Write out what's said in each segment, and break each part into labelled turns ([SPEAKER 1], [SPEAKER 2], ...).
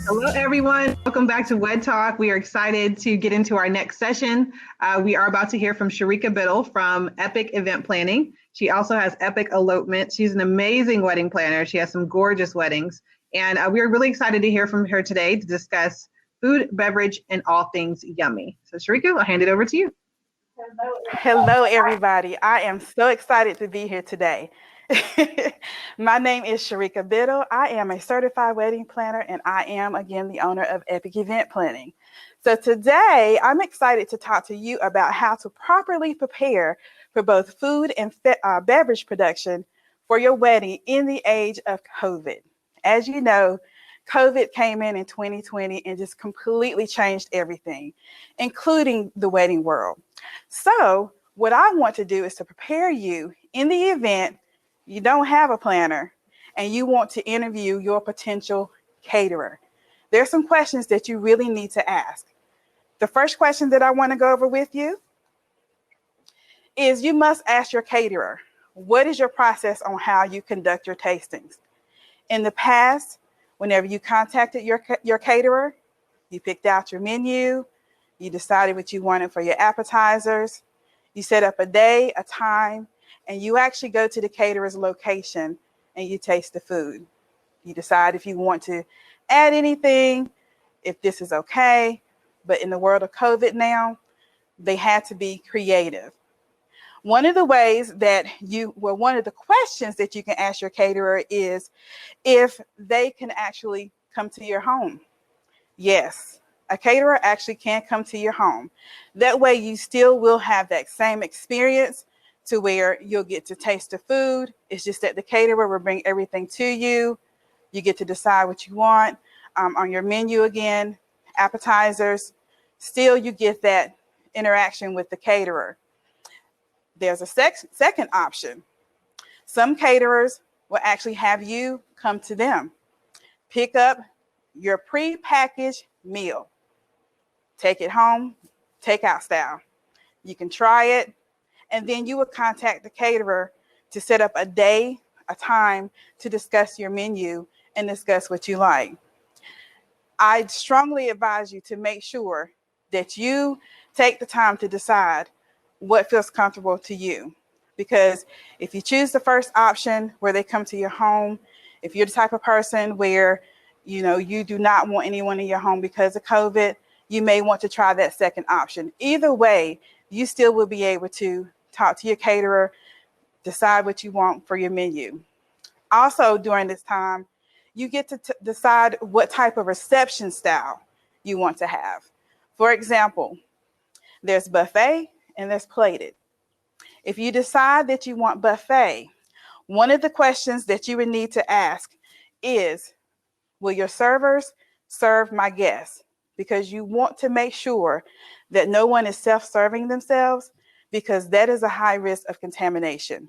[SPEAKER 1] Hello, everyone. Welcome back to WED Talk. We are excited to get into our next session. We are about to hear from Shericca Bittle from Epic Event Planning. She also has Epic Elopement. She's an amazing wedding planner. She has some gorgeous weddings. And we are really excited to hear from her today to discuss food, beverage, and all things yummy. So Shericca, I'll hand it over to you.
[SPEAKER 2] Hello, everybody. I am so excited to be here today. My name is Shericca Bittle. I am a certified wedding planner, and I am, again, the owner of Epic Event Planning. So today, I'm excited to talk to you about how to properly prepare for both food and beverage production for your wedding in the age of COVID. As you know, COVID came in 2020 and just completely changed everything, including the wedding world. So what I want to do is to prepare you in the event you don't have a planner and you want to interview your potential caterer. There's some questions that you really need to ask. The first question that I want to go over with you is you must ask your caterer, what is your process on how you conduct your tastings? In the past, whenever you contacted your caterer, you picked out your menu, you decided what you wanted for your appetizers, you set up a day, a time, and you actually go to the caterer's location and you taste the food. You decide if you want to add anything, if this is okay. But in the world of COVID now, they had to be creative. One of the questions that you can ask your caterer is if they can actually come to your home. Yes, a caterer actually can come to your home. That way you still will have that same experience to where you'll get to taste the food. It's just that the caterer will bring everything to you. You get to decide what you want on your menu again, appetizers. Still, you get that interaction with the caterer. There's a second option. Some caterers will actually have you come to them, pick up your pre-packaged meal, take it home, takeout style. You can try it, and then you will contact the caterer to set up a day, a time to discuss your menu and discuss what you like. I strongly advise you to make sure that you take the time to decide what feels comfortable to you. Because if you choose the first option where they come to your home, if you're the type of person where you do not want anyone in your home because of COVID, you may want to try that second option. Either way, you still will be able to talk to your caterer, decide what you want for your menu. Also, during this time, you get to decide what type of reception style you want to have. For example, there's buffet and there's plated. If you decide that you want buffet, one of the questions that you would need to ask is, will your servers serve my guests? Because you want to make sure that no one is self-serving themselves, because that is a high risk of contamination.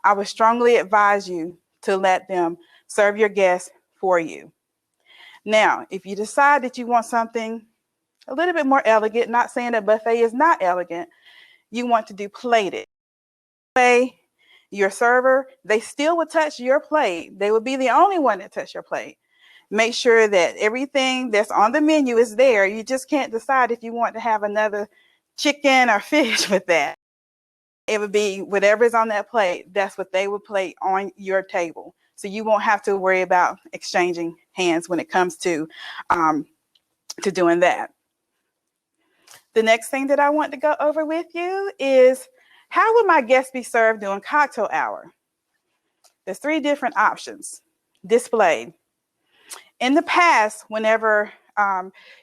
[SPEAKER 2] I would strongly advise you to let them serve your guests for you. Now, if you decide that you want something a little bit more elegant, not saying that buffet is not elegant, you want to do plated. Your server, they still would touch your plate. They would be the only one that touch your plate. Make sure that everything that's on the menu is there. You just can't decide if you want to have another chicken or fish with that. It would be whatever's on that plate. That's what they would plate on your table. So you won't have to worry about exchanging hands when it comes to doing that. The next thing that I want to go over with you is, how would my guests be served during cocktail hour? There's 3 different options displayed. In the past, whenever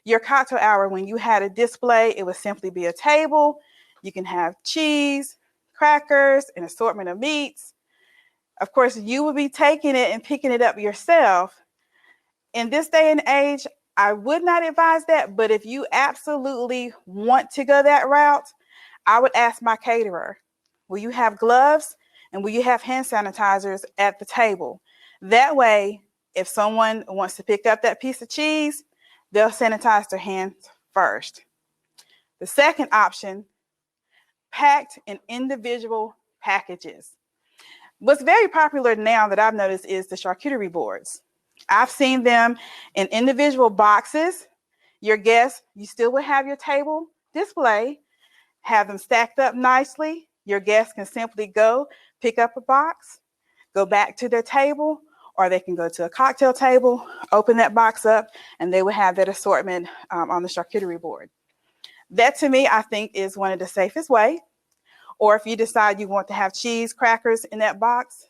[SPEAKER 2] your cocktail hour, when you had a display, it would simply be a table. You can have cheese, crackers, an assortment of meats. Of course, you would be taking it and picking it up yourself. In this day and age, I would not advise that, but if you absolutely want to go that route, I would ask my caterer, will you have gloves and will you have hand sanitizers at the table? That way, if someone wants to pick up that piece of cheese, they'll sanitize their hands first. The second option, packed in individual packages. What's very popular now that I've noticed is the charcuterie boards. I've seen them in individual boxes. Your guests, you still will have your table display, have them stacked up nicely. Your guests can simply go pick up a box, go back to their table, or they can go to a cocktail table, open that box up, and they will have that assortment on the charcuterie board. That to me, I think is one of the safest way. Or if you decide you want to have cheese, crackers in that box,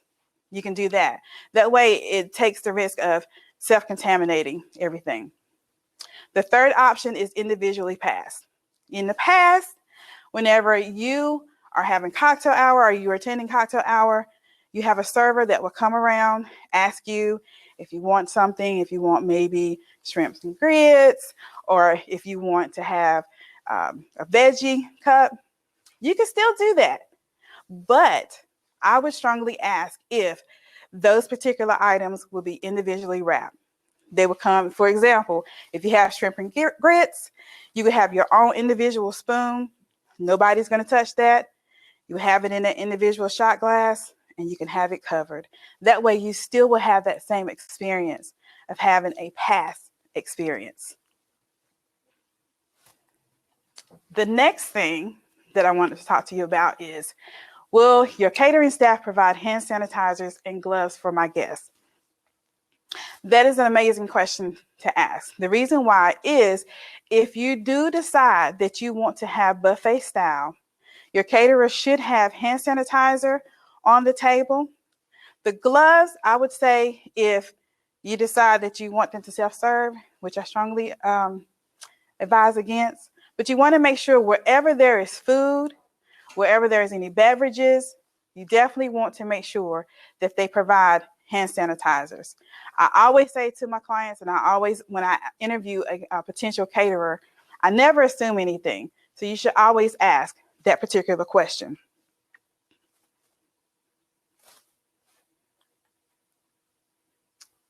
[SPEAKER 2] you can do that. That way it takes the risk of self-contaminating everything. The third option is individually passed. In the past, whenever you are having cocktail hour or you're attending cocktail hour, you have a server that will come around, ask you if you want something, if you want maybe shrimps and grits, or if you want to have a veggie cup, you can still do that. But I would strongly ask if those particular items will be individually wrapped. They will come, for example, if you have shrimp and grits, you would have your own individual spoon. Nobody's going to touch that. You have it in an individual shot glass, and you can have it covered. That way you still will have that same experience of having a pass experience. The next thing that I wanted to talk to you about is, will your catering staff provide hand sanitizers and gloves for my guests? That is an amazing question to ask. The reason why is, if you do decide that you want to have buffet style, your caterer should have hand sanitizer on the table. The gloves, I would say, if you decide that you want them to self-serve, which I strongly advise against, but you want to make sure wherever there is food, wherever there's any beverages, you definitely want to make sure that they provide hand sanitizers. I always say to my clients, and I always, when I interview a potential caterer, I never assume anything. So you should always ask that particular question.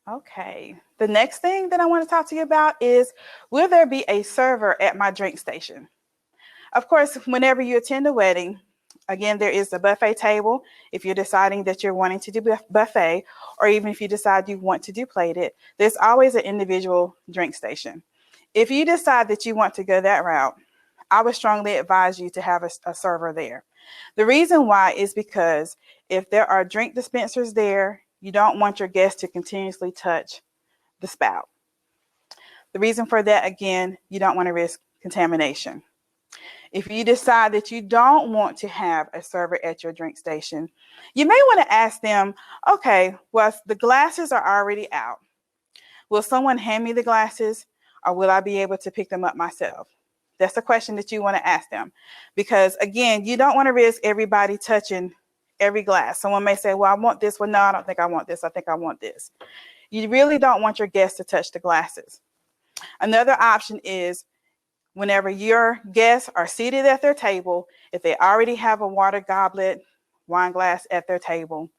[SPEAKER 2] Okay, the next thing that I want to talk to you about is, will there be a server at my drink station? Of course, whenever you attend a wedding, again, there is a buffet table if you're deciding that you're wanting to do buffet, or even if you decide you want to do plated, there's always an individual drink station. If you decide that you want to go that route, I would strongly advise you to have a server there. The reason why is because if there are drink dispensers there, you don't want your guests to continuously touch the spout. The reason for that, again, you don't want to risk contamination. If you decide that you don't want to have a server at your drink station, you may want to ask them, okay, well, the glasses are already out. Will someone hand me the glasses, or will I be able to pick them up myself? That's a question that you want to ask them, because again, you don't want to risk everybody touching every glass. Someone may say, well, I want this. Well, no, I don't think I want this. I think I want this. You really don't want your guests to touch the glasses. Another option is, whenever your guests are seated at their table, if they already have a water goblet, wine glass at their table,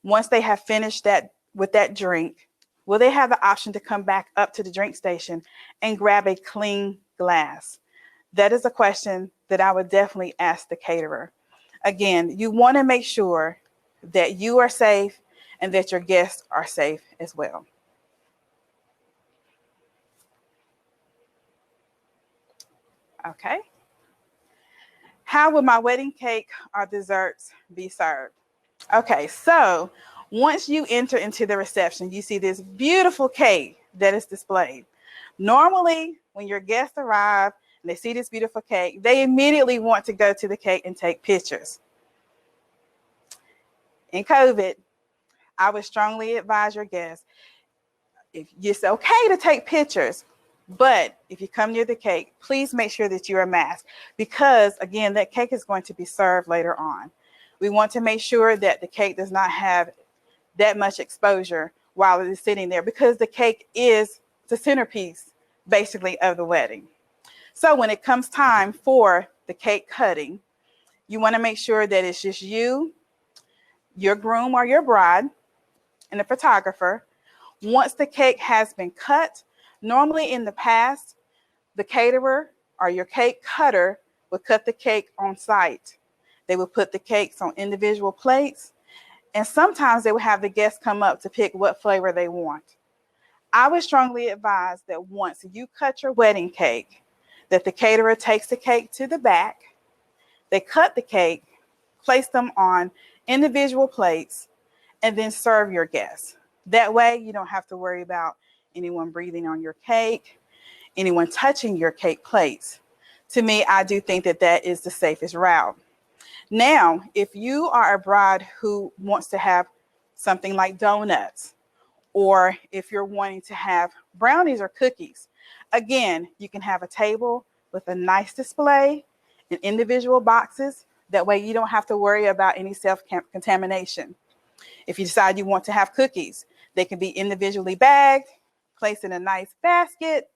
[SPEAKER 2] once they have finished that with that drink, will they have the option to come back up to the drink station and grab a clean glass? That is a question that I would definitely ask the caterer. Again, you want to make sure that you are safe and that your guests are safe as well. Okay. How will my wedding cake or desserts be served? Okay, so once you enter into the reception, you see this beautiful cake that is displayed. Normally, when your guests arrive and they see this beautiful cake, they immediately want to go to the cake and take pictures. In COVID, I would strongly advise your guests, if it's okay to take pictures, but if you come near the cake, please make sure that you are masked, because again, that cake is going to be served later on. We want to make sure that the cake does not have that much exposure while it is sitting there, because the cake is the centerpiece basically of the wedding. So when it comes time for the cake cutting, you want to make sure that it's just you, your groom or your bride, and the photographer. Once the cake has been cut, normally in the past, the caterer or your cake cutter would cut the cake on site. They would put the cakes on individual plates, and sometimes they would have the guests come up to pick what flavor they want. I would strongly advise that once you cut your wedding cake, that the caterer takes the cake to the back, they cut the cake, place them on individual plates, and then serve your guests. That way you don't have to worry about anyone breathing on your cake, anyone touching your cake plates. To me, I do think that that is the safest route. Now, if you are a bride who wants to have something like donuts, or if you're wanting to have brownies or cookies, again, you can have a table with a nice display in individual boxes. That way you don't have to worry about any self-contamination. If you decide you want to have cookies, they can be individually bagged, placed in a nice basket.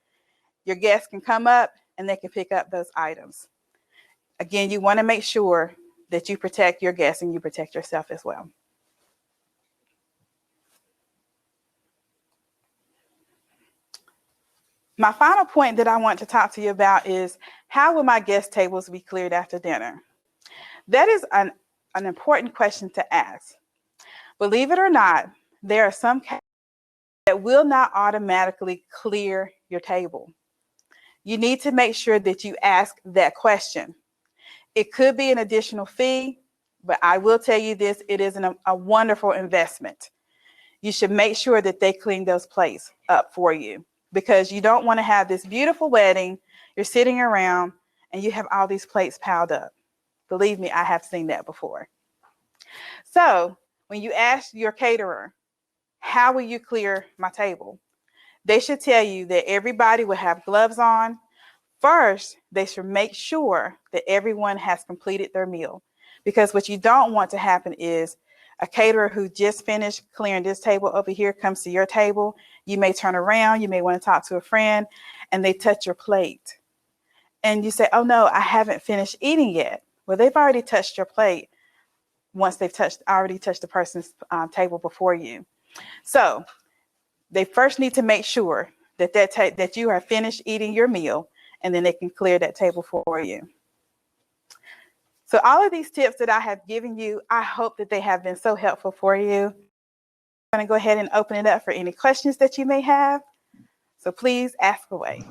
[SPEAKER 2] Your guests can come up and they can pick up those items. Again, you want to make sure that you protect your guests and you protect yourself as well. My final point that I want to talk to you about is, how will my guest tables be cleared after dinner? That is an important question to ask. Believe it or not, there are some that will not automatically clear your table. You need to make sure that you ask that question. It could be an additional fee, but I will tell you this, it is a wonderful investment. You should make sure that they clean those plates up for you, because you don't want to have this beautiful wedding, you're sitting around and you have all these plates piled up. Believe me, I have seen that before. So when you ask your caterer, how will you clear my table? They should tell you that everybody will have gloves on. First, they should make sure that everyone has completed their meal, because what you don't want to happen is a caterer who just finished clearing this table over here comes to your table. You may turn around, you may want to talk to a friend, and they touch your plate. And you say, oh no, I haven't finished eating yet. Well, they've already touched your plate once they've already touched the person's table before you. So they first need to make sure that you are finished eating your meal, and then they can clear that table for you. So all of these tips that I have given you, I hope that they have been so helpful for you. I'm going to go ahead and open it up for any questions that you may have. So please ask away.